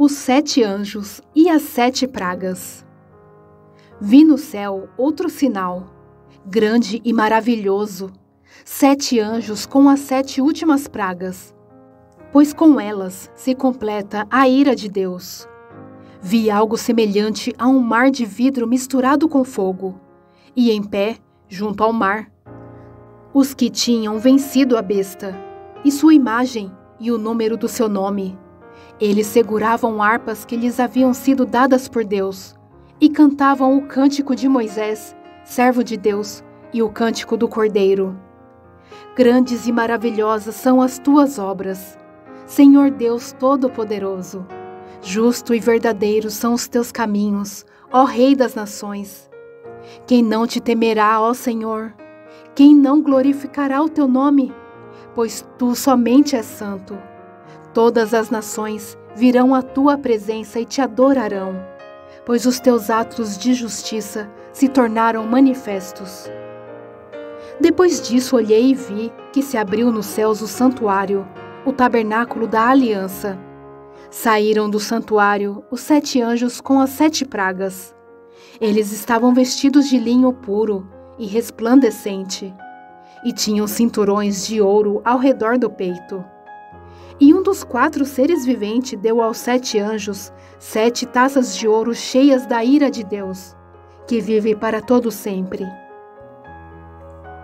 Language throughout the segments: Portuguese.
Os 7 anjos e as 7 pragas. Vi no céu outro sinal, grande e maravilhoso, 7 anjos com as 7 últimas pragas, pois com elas se completa a ira de Deus. Vi algo semelhante a um mar de vidro misturado com fogo, e em pé, junto ao mar, os que tinham vencido a besta, e sua imagem e o número do seu nome. Eles seguravam harpas que lhes haviam sido dadas por Deus, e cantavam o cântico de Moisés, servo de Deus, e o cântico do Cordeiro. Grandes e maravilhosas são as tuas obras, Senhor Deus Todo-Poderoso. Justo e verdadeiro são os teus caminhos, ó Rei das nações. Quem não te temerá, ó Senhor? Quem não glorificará o teu nome? Pois tu somente és santo. Todas as nações virão à tua presença e te adorarão, pois os teus atos de justiça se tornaram manifestos. Depois disso olhei e vi que se abriu nos céus o santuário, o tabernáculo da aliança. Saíram do santuário os 7 anjos com as 7 pragas. Eles estavam vestidos de linho puro e resplandecente, e tinham cinturões de ouro ao redor do peito. E um dos 4 seres viventes deu aos 7 anjos 7 taças de ouro cheias da ira de Deus, que vive para todo sempre.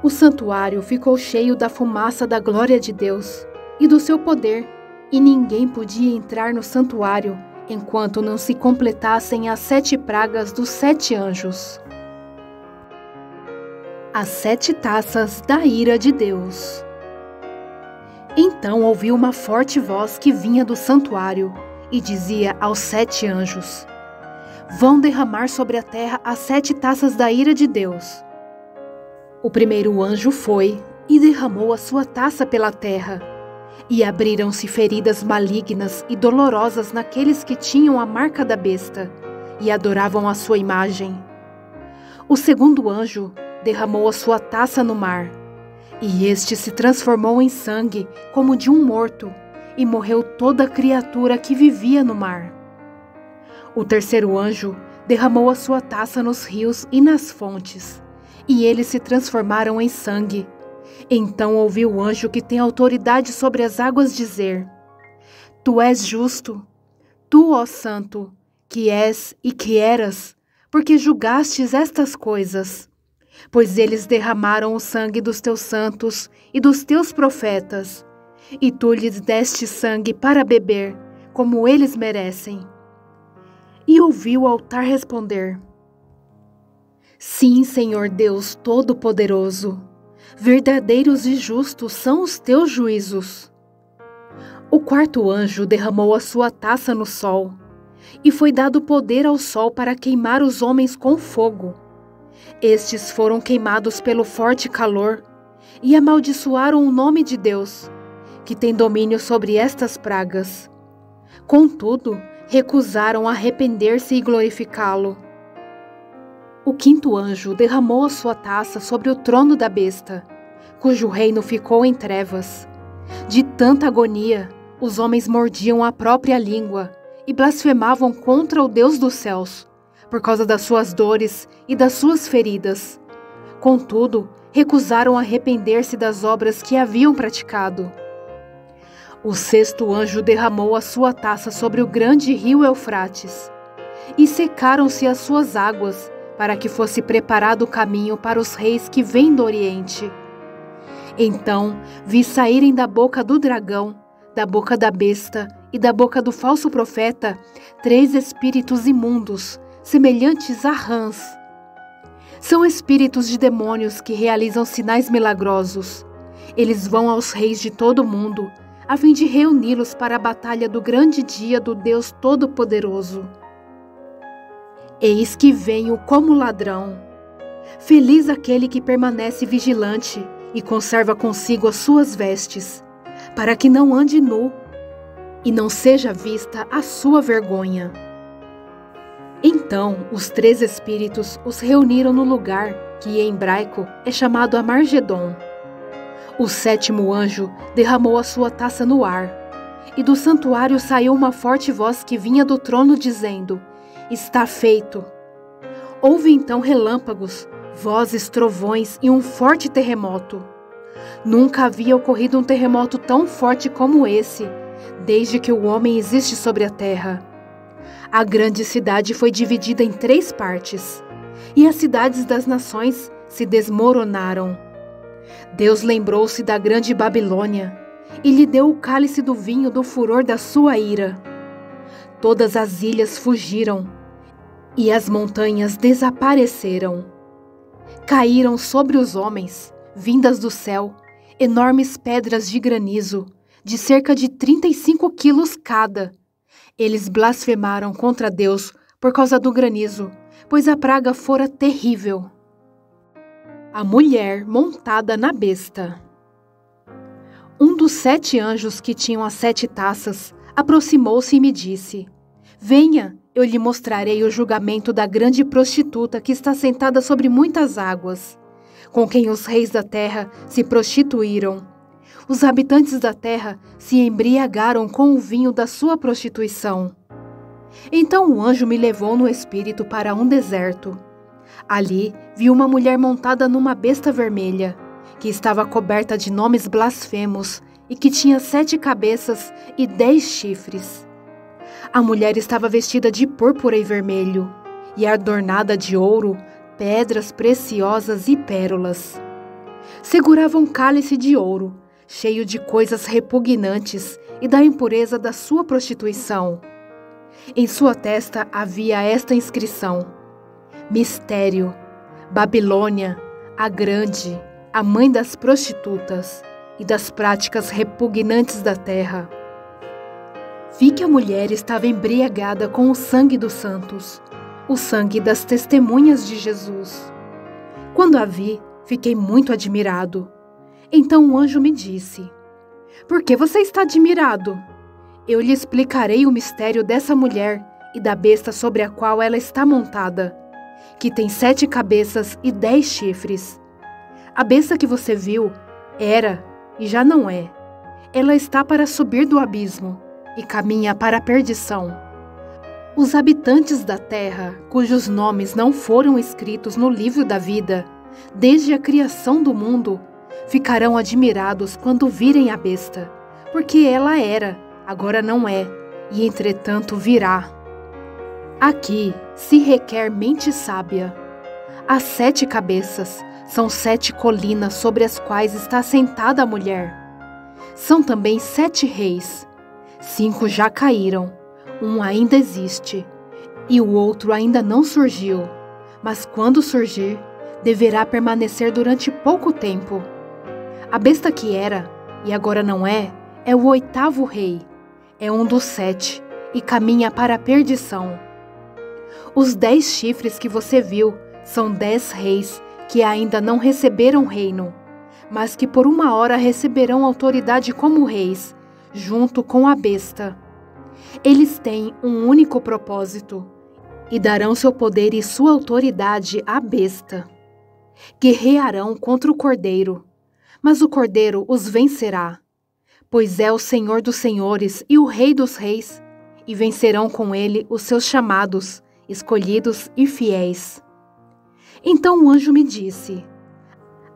O santuário ficou cheio da fumaça da glória de Deus e do seu poder, e ninguém podia entrar no santuário enquanto não se completassem as 7 pragas dos 7 anjos. As 7 taças da ira de Deus. Então ouvi uma forte voz que vinha do santuário e dizia aos 7 anjos: vão derramar sobre a terra as 7 taças da ira de Deus. O primeiro anjo foi e derramou a sua taça pela terra, e abriram-se feridas malignas e dolorosas naqueles que tinham a marca da besta e adoravam a sua imagem. O segundo anjo derramou a sua taça no mar, e este se transformou em sangue como de um morto, e morreu toda criatura que vivia no mar. O terceiro anjo derramou a sua taça nos rios e nas fontes, e eles se transformaram em sangue. Então ouvi o anjo que tem autoridade sobre as águas dizer: tu és justo, tu, ó Santo, que és e que eras, porque julgastes estas coisas. Pois eles derramaram o sangue dos teus santos e dos teus profetas, e tu lhes deste sangue para beber, como eles merecem. E ouvi o altar responder: sim, Senhor Deus Todo-Poderoso, verdadeiros e justos são os teus juízos. O quarto anjo derramou a sua taça no sol, e foi dado poder ao sol para queimar os homens com fogo. Estes foram queimados pelo forte calor e amaldiçoaram o nome de Deus, que tem domínio sobre estas pragas. Contudo, recusaram arrepender-se e glorificá-lo. O quinto anjo derramou a sua taça sobre o trono da besta, cujo reino ficou em trevas. De tanta agonia, os homens mordiam a própria língua e blasfemavam contra o Deus dos céus, por causa das suas dores e das suas feridas. Contudo, recusaram arrepender-se das obras que haviam praticado. O sexto anjo derramou a sua taça sobre o grande rio Eufrates, e secaram-se as suas águas, para que fosse preparado o caminho para os reis que vêm do Oriente. Então vi saírem da boca do dragão, da boca da besta e da boca do falso profeta 3 espíritos imundos, semelhantes a rãs. São espíritos de demônios que realizam sinais milagrosos. Eles vão aos reis de todo o mundo, a fim de reuni-los para a batalha do grande dia do Deus Todo-Poderoso. Eis que venho como ladrão. Feliz aquele que permanece vigilante e conserva consigo as suas vestes, para que não ande nu e não seja vista a sua vergonha. Então os 3 espíritos os reuniram no lugar que em hebraico é chamado Amargedon. O sétimo anjo derramou a sua taça no ar, e do santuário saiu uma forte voz que vinha do trono dizendo: Está feito. Houve então relâmpagos, vozes, trovões e um forte terremoto. Nunca havia ocorrido um terremoto tão forte como esse, desde que o homem existe sobre a terra. A grande cidade foi dividida em 3 partes, e as cidades das nações se desmoronaram. Deus lembrou-se da grande Babilônia e lhe deu o cálice do vinho do furor da sua ira. Todas as ilhas fugiram e as montanhas desapareceram. Caíram sobre os homens, vindas do céu, enormes pedras de granizo, de cerca de 35 quilos cada. Eles blasfemaram contra Deus por causa do granizo, pois a praga fora terrível. A mulher montada na besta. Um dos 7 anjos que tinham as 7 taças aproximou-se e me disse: Venha, eu lhe mostrarei o julgamento da grande prostituta que está sentada sobre muitas águas, com quem os reis da terra se prostituíram. Os habitantes da terra se embriagaram com o vinho da sua prostituição. Então o anjo me levou no espírito para um deserto. Ali vi uma mulher montada numa besta vermelha, que estava coberta de nomes blasfemos e que tinha 7 cabeças e 10 chifres. A mulher estava vestida de púrpura e vermelho, e adornada de ouro, pedras preciosas e pérolas. Segurava um cálice de ouro, cheio de coisas repugnantes e da impureza da sua prostituição. Em sua testa havia esta inscrição: Mistério, Babilônia, a Grande, a mãe das prostitutas e das práticas repugnantes da terra. Vi que a mulher estava embriagada com o sangue dos santos, o sangue das testemunhas de Jesus. Quando a vi, fiquei muito admirado. Então o anjo me disse: Por que você está admirado? Eu lhe explicarei o mistério dessa mulher e da besta sobre a qual ela está montada, que tem 7 cabeças e 10 chifres. A besta que você viu era e já não é. Ela está para subir do abismo e caminha para a perdição. Os habitantes da terra, cujos nomes não foram escritos no livro da vida, desde a criação do mundo, ficarão admirados quando virem a besta, porque ela era, agora não é, e entretanto virá. Aqui se requer mente sábia. As 7 cabeças são 7 colinas sobre as quais está sentada a mulher. São também 7 reis. 5 já caíram, um ainda existe, e o outro ainda não surgiu, mas quando surgir, deverá permanecer durante pouco tempo. A besta que era, e agora não é, é o 8º rei, é um dos 7, e caminha para a perdição. Os 10 chifres que você viu são 10 reis que ainda não receberam reino, mas que por uma hora receberão autoridade como reis, junto com a besta. Eles têm um único propósito, e darão seu poder e sua autoridade à besta. Guerrearão contra o Cordeiro, mas o Cordeiro os vencerá, pois é o Senhor dos senhores e o Rei dos reis, e vencerão com ele os seus chamados, escolhidos e fiéis. Então o anjo me disse: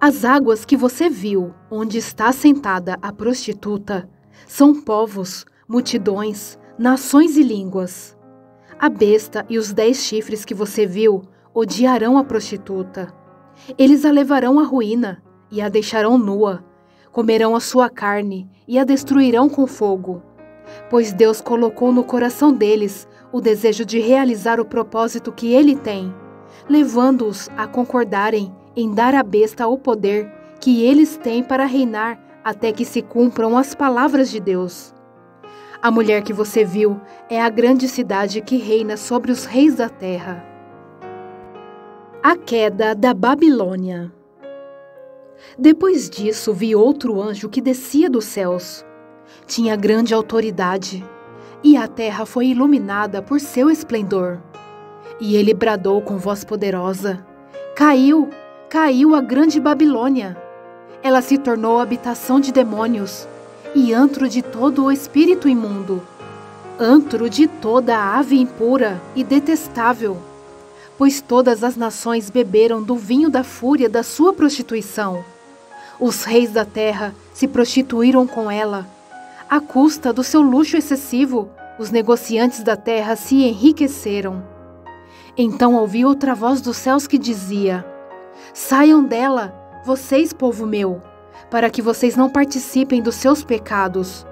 As águas que você viu, onde está sentada a prostituta, são povos, multidões, nações e línguas. A besta e os 10 chifres que você viu odiarão a prostituta. Eles a levarão à ruína e a deixarão nua, comerão a sua carne e a destruirão com fogo. Pois Deus colocou no coração deles o desejo de realizar o propósito que Ele tem, levando-os a concordarem em dar à besta o poder que eles têm para reinar até que se cumpram as palavras de Deus. A mulher que você viu é a grande cidade que reina sobre os reis da terra. A queda da Babilônia. Depois disso, vi outro anjo que descia dos céus. Tinha grande autoridade, e a terra foi iluminada por seu esplendor. E ele bradou com voz poderosa: Caiu, caiu a grande Babilônia! Ela se tornou habitação de demônios e antro de todo o espírito imundo, antro de toda a ave impura e detestável, pois todas as nações beberam do vinho da fúria da sua prostituição. Os reis da terra se prostituíram com ela. À custa do seu luxo excessivo, os negociantes da terra se enriqueceram. Então ouvi outra voz dos céus que dizia: saiam dela, vocês, povo meu, para que vocês não participem dos seus pecados,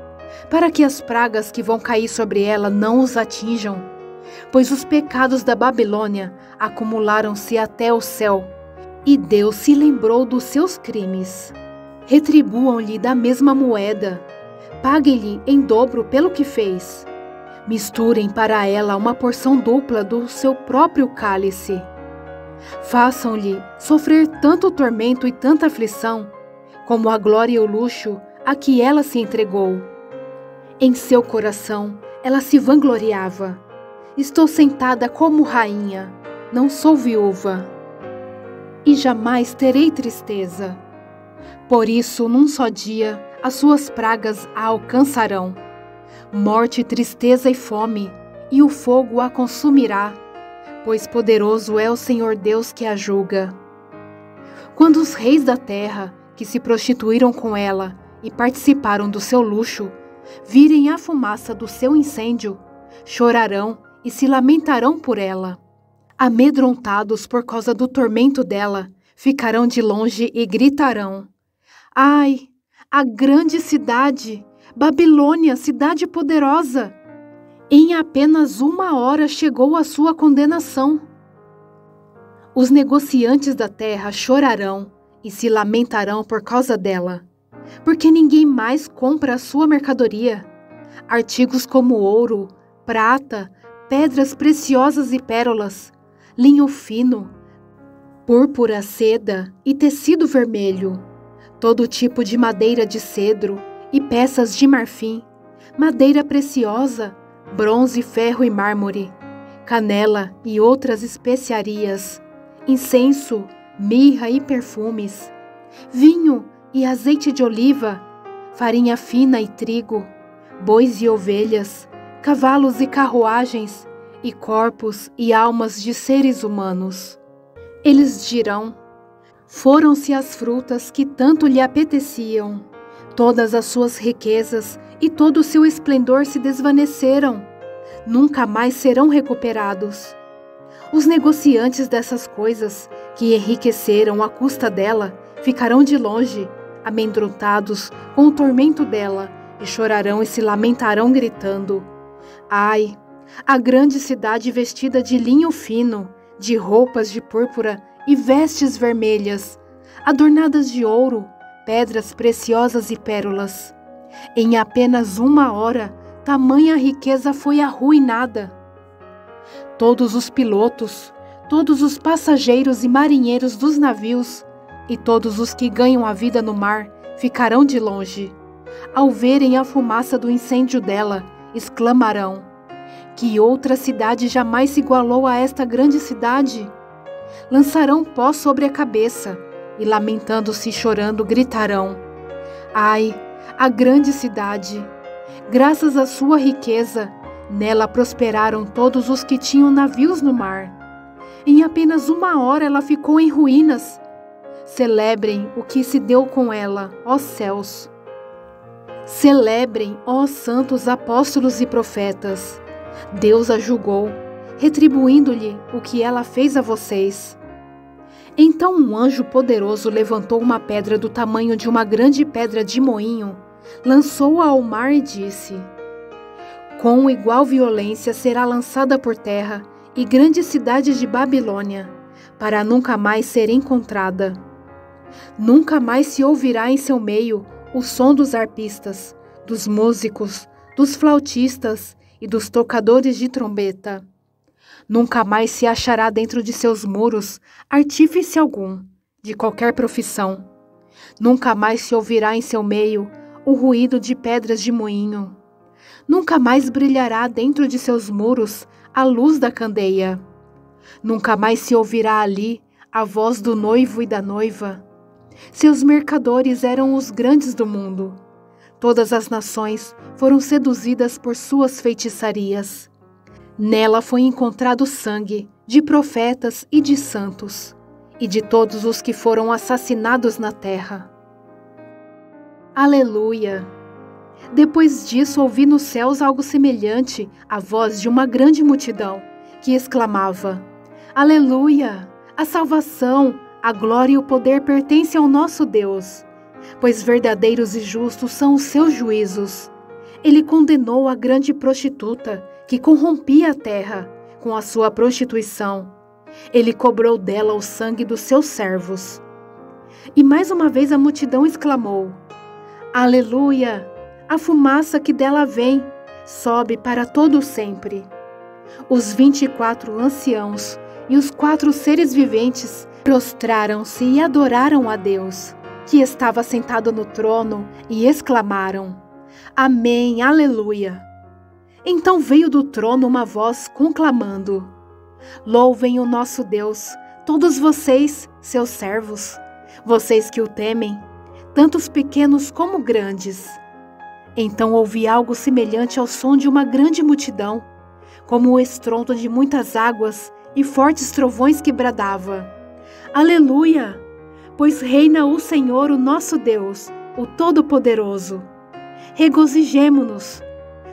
para que as pragas que vão cair sobre ela não os atinjam, pois os pecados da Babilônia acumularam-se até o céu, e Deus se lembrou dos seus crimes. Retribuam-lhe da mesma moeda, paguem-lhe em dobro pelo que fez. Misturem para ela uma porção dupla do seu próprio cálice. Façam-lhe sofrer tanto tormento e tanta aflição, como a glória e o luxo a que ela se entregou. Em seu coração ela se vangloriava: estou sentada como rainha, não sou viúva, e jamais terei tristeza. Por isso, num só dia, as suas pragas a alcançarão: morte, tristeza e fome, e o fogo a consumirá, pois poderoso é o Senhor Deus que a julga. Quando os reis da terra, que se prostituíram com ela e participaram do seu luxo, virem a fumaça do seu incêndio, chorarão e se lamentarão por ela. Amedrontados por causa do tormento dela, ficarão de longe e gritarão: ai, a grande cidade, Babilônia, cidade poderosa! Em apenas 1 hora chegou a sua condenação. Os negociantes da terra chorarão e se lamentarão por causa dela, porque ninguém mais compra a sua mercadoria. Artigos como ouro, prata, pedras preciosas e pérolas, linho fino, púrpura, seda e tecido vermelho, todo tipo de madeira de cedro e peças de marfim, madeira preciosa, bronze, ferro e mármore, canela e outras especiarias, incenso, mirra e perfumes, vinho e azeite de oliva, farinha fina e trigo, bois e ovelhas, cavalos e carruagens, e corpos e almas de seres humanos. Eles dirão: foram-se as frutas que tanto lhe apeteciam, todas as suas riquezas e todo o seu esplendor se desvaneceram, nunca mais serão recuperados. Os negociantes dessas coisas, que enriqueceram à custa dela, ficarão de longe, amedrontados com o tormento dela, e chorarão e se lamentarão gritando: ai, a grande cidade vestida de linho fino, de roupas de púrpura e vestes vermelhas, adornadas de ouro, pedras preciosas e pérolas. Em apenas 1 hora, tamanha riqueza foi arruinada. Todos os pilotos, todos os passageiros e marinheiros dos navios e todos os que ganham a vida no mar ficarão de longe. Ao verem a fumaça do incêndio dela, exclamarão: que outra cidade jamais se igualou a esta grande cidade? Lançarão pó sobre a cabeça e, lamentando-se e chorando, gritarão: ai, a grande cidade! Graças à sua riqueza, nela prosperaram todos os que tinham navios no mar. Em apenas 1 hora ela ficou em ruínas. Celebrem o que se deu com ela, ó céus! Celebrem, ó santos apóstolos e profetas! Deus a julgou, retribuindo-lhe o que ela fez a vocês. Então um anjo poderoso levantou uma pedra do tamanho de uma grande pedra de moinho, lançou-a ao mar e disse: com igual violência será lançada por terra e grande cidade de Babilônia, para nunca mais ser encontrada. Nunca mais se ouvirá em seu meio o som dos arpistas, dos músicos, dos flautistas e dos tocadores de trombeta. Nunca mais se achará dentro de seus muros artífice algum, de qualquer profissão. Nunca mais se ouvirá em seu meio o ruído de pedras de moinho. Nunca mais brilhará dentro de seus muros a luz da candeia. Nunca mais se ouvirá ali a voz do noivo e da noiva. Seus mercadores eram os grandes do mundo. Todas as nações foram seduzidas por suas feitiçarias. Nela foi encontrado sangue de profetas e de santos, e de todos os que foram assassinados na terra. Aleluia! Depois disso ouvi nos céus algo semelhante à voz de uma grande multidão, que exclamava: Aleluia! A salvação, a glória e o poder pertencem ao nosso Deus, pois verdadeiros e justos são os seus juízos. Ele condenou a grande prostituta que corrompia a terra com a sua prostituição. Ele cobrou dela o sangue dos seus servos. E mais uma vez a multidão exclamou: Aleluia! A fumaça que dela vem sobe para todo sempre. Os 24 anciãos e os 4 seres viventes prostraram-se e adoraram a Deus, que estava sentado no trono, e exclamaram: Amém, aleluia! Então veio do trono uma voz conclamando: Louvem o nosso Deus, todos vocês, seus servos, vocês que o temem, tanto os pequenos como grandes. Então ouvi algo semelhante ao som de uma grande multidão, como o estrondo de muitas águas e fortes trovões que bradava: Aleluia! Pois reina o Senhor, o nosso Deus, o Todo-Poderoso. Regozijemo-nos,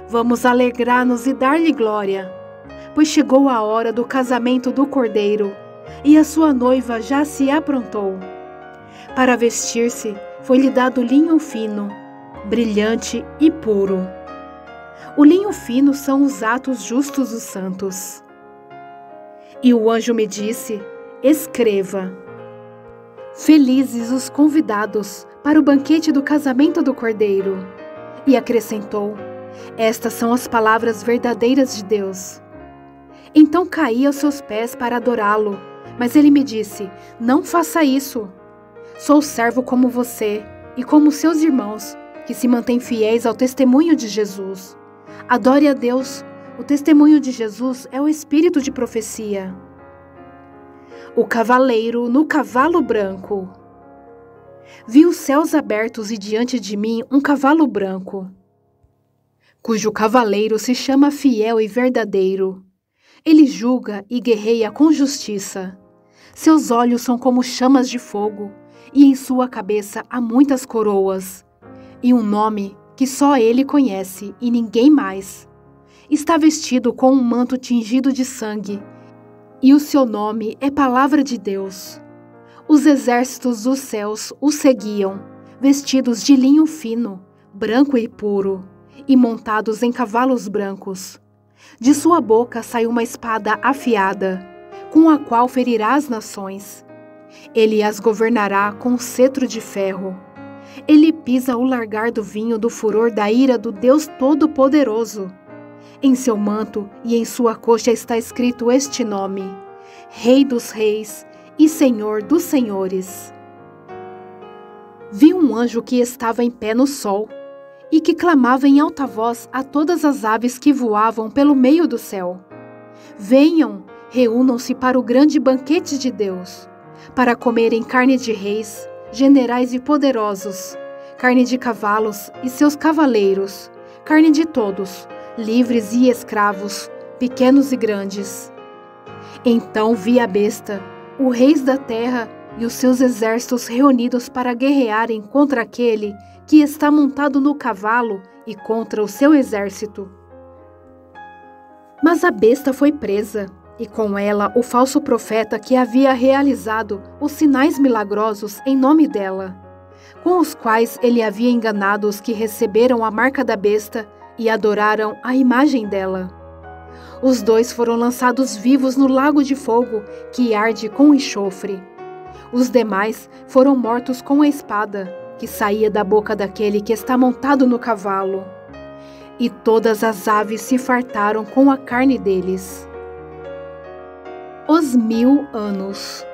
vamos alegrar-nos e dar-lhe glória, pois chegou a hora do casamento do Cordeiro, e a sua noiva já se aprontou. Para vestir-se, foi-lhe dado linho fino, brilhante e puro. O linho fino são os atos justos dos santos. E o anjo me disse: Escreva: Felizes os convidados para o banquete do casamento do Cordeiro. E acrescentou: Estas são as palavras verdadeiras de Deus. Então caí aos seus pés para adorá-lo, mas ele me disse: Não faça isso. Sou servo como você e como seus irmãos, que se mantêm fiéis ao testemunho de Jesus. Adore a Deus. O testemunho de Jesus é o espírito de profecia. O cavaleiro no cavalo branco. Vi os céus abertos e diante de mim um cavalo branco, cujo cavaleiro se chama Fiel e Verdadeiro. Ele julga e guerreia com justiça. Seus olhos são como chamas de fogo, e em sua cabeça há muitas coroas, e um nome que só ele conhece e ninguém mais. Está vestido com um manto tingido de sangue, e o seu nome é Palavra de Deus. Os exércitos dos céus o seguiam, vestidos de linho fino, branco e puro, e montados em cavalos brancos. De sua boca sai uma espada afiada, com a qual ferirá as nações. Ele as governará com cetro de ferro. Ele pisa o largar do vinho do furor da ira do Deus Todo-Poderoso. Em seu manto e em sua coxa está escrito este nome: Rei dos Reis e Senhor dos Senhores. Vi um anjo que estava em pé no sol e que clamava em alta voz a todas as aves que voavam pelo meio do céu: Venham, reúnam-se para o grande banquete de Deus, para comerem carne de reis, generais e poderosos, carne de cavalos e seus cavaleiros, carne de todos, livres e escravos, pequenos e grandes. Então vi a besta, os reis da terra e os seus exércitos reunidos para guerrearem contra aquele que está montado no cavalo e contra o seu exército. Mas a besta foi presa, e com ela o falso profeta que havia realizado os sinais milagrosos em nome dela, com os quais ele havia enganado os que receberam a marca da besta e adoraram a imagem dela. Os 2 foram lançados vivos no lago de fogo que arde com enxofre. Os demais foram mortos com a espada que saía da boca daquele que está montado no cavalo. E todas as aves se fartaram com a carne deles. Os 1000 anos.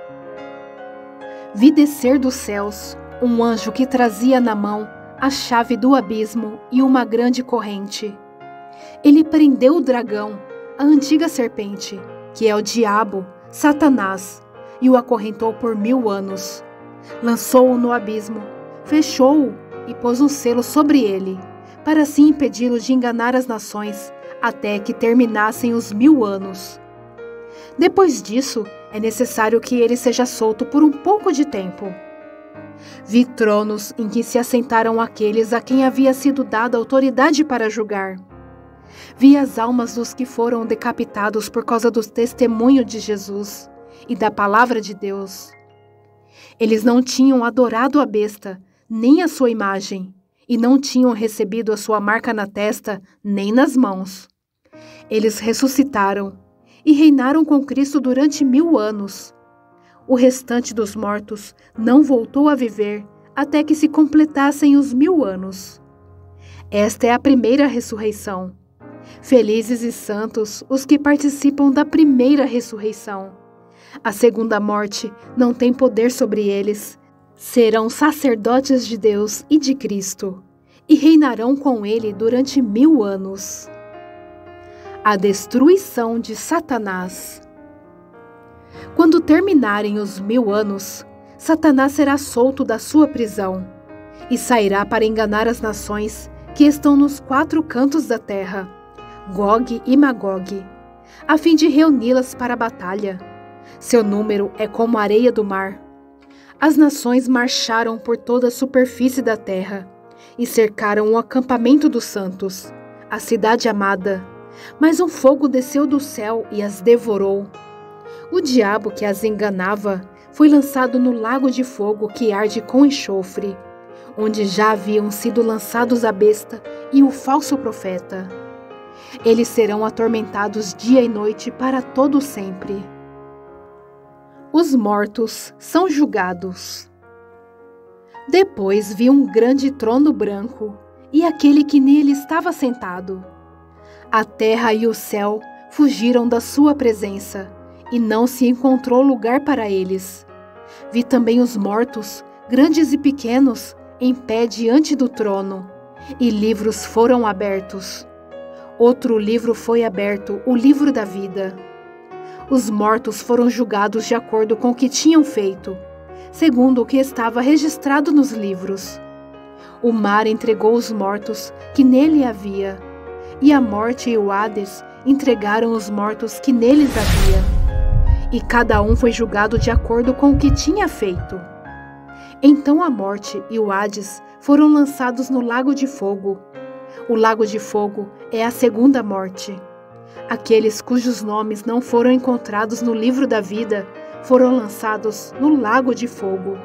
Vi descer dos céus um anjo que trazia na mão a chave do abismo e uma grande corrente. Ele prendeu o dragão, a antiga serpente, que é o diabo, Satanás, e o acorrentou por 1000 anos. Lançou-o no abismo, fechou-o e pôs um selo sobre ele, para assim impedi-lo de enganar as nações, até que terminassem os 1000 anos. Depois disso, é necessário que ele seja solto por um pouco de tempo. Vi tronos em que se assentaram aqueles a quem havia sido dada autoridade para julgar. Vi as almas dos que foram decapitados por causa do testemunho de Jesus e da palavra de Deus. Eles não tinham adorado a besta, nem a sua imagem, e não tinham recebido a sua marca na testa, nem nas mãos. Eles ressuscitaram e reinaram com Cristo durante 1000 anos. O restante dos mortos não voltou a viver até que se completassem os 1000 anos. Esta é a primeira ressurreição. Felizes e santos os que participam da primeira ressurreição. A segunda morte não tem poder sobre eles. Serão sacerdotes de Deus e de Cristo, e reinarão com ele durante 1000 anos. A destruição de Satanás. Quando terminarem os 1000 anos, Satanás será solto da sua prisão e sairá para enganar as nações que estão nos 4 cantos da terra, Gog e Magog, a fim de reuni-las para a batalha. Seu número é como a areia do mar. As nações marcharam por toda a superfície da terra e cercaram o acampamento dos santos, a cidade amada, mas um fogo desceu do céu e as devorou. O diabo que as enganava foi lançado no lago de fogo que arde com enxofre, onde já haviam sido lançados a besta e o falso profeta. Eles serão atormentados dia e noite para todo sempre. Os mortos são julgados. Depois vi um grande trono branco e aquele que nele estava sentado. A terra e o céu fugiram da sua presença, e não se encontrou lugar para eles. Vi também os mortos, grandes e pequenos, em pé diante do trono, e livros foram abertos. Outro livro foi aberto, o livro da vida. Os mortos foram julgados de acordo com o que tinham feito, segundo o que estava registrado nos livros. O mar entregou os mortos que nele havia, e a morte e o Hades entregaram os mortos que neles havia. E cada um foi julgado de acordo com o que tinha feito. Então a morte e o Hades foram lançados no lago de fogo. O lago de fogo é a segunda morte. Aqueles cujos nomes não foram encontrados no livro da vida foram lançados no lago de fogo.